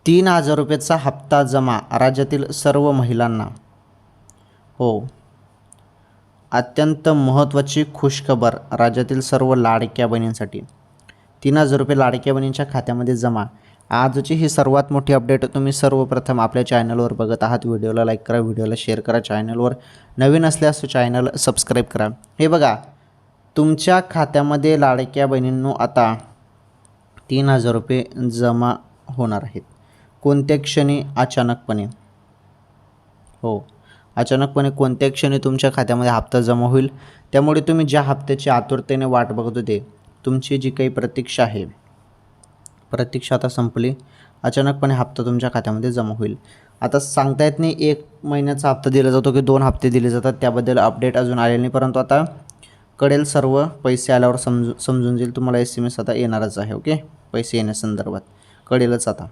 3,000 रुपयाचा हप्ता जमा राज्यातील सर्व महिलांना. हो, अत्यंत महत्त्वाची खुशखबर राज्यातील सर्व लाडक्या बहिणींसाठी. 3,000 रुपये लाडक्या बहिणींच्या खात्यामध्ये जमा. आजची ही सर्वात मोठी अपडेट. तुम्ही सर्वप्रथम आपल्या चॅनलवर बघत आहात. व्हिडिओला लाईक करा, व्हिडिओला शेअर करा, चॅनलवर नवीन असल्यास चॅनल सबस्क्राईब करा. हे बघा, तुमच्या खात्यामध्ये लाडक्या बहिणींनो आता 3,000 रुपये जमा होणार आहेत. कोणत्या क्षणी? अचानकपणे. हो, अचानकपणे कोणत्या क्षणी तुमच्या खात्यामध्ये हप्ता जमा होईल. त्यामुळे तुम्ही ज्या हप्त्याची आतुरतेने वाट बघत होते, तुमची जी काही प्रतीक्षा आहे, प्रतीक्षा आता संपली. अचानकपणे हप्ता तुमच्या खात्यामध्ये जमा होईल. आता सांगता येत नाही 1 महिन्याचा हप्ता दिला जातो की 2 हप्ते दिले जातात, त्याबद्दल अपडेट अजून आलेली नाही. परंतु आता कळेल, सर्व पैसे आल्यावर समजून जाईल. तुम्हाला SMS आता येणारच आहे. ओके, पैसे येण्यासंदर्भात कळेलच आता.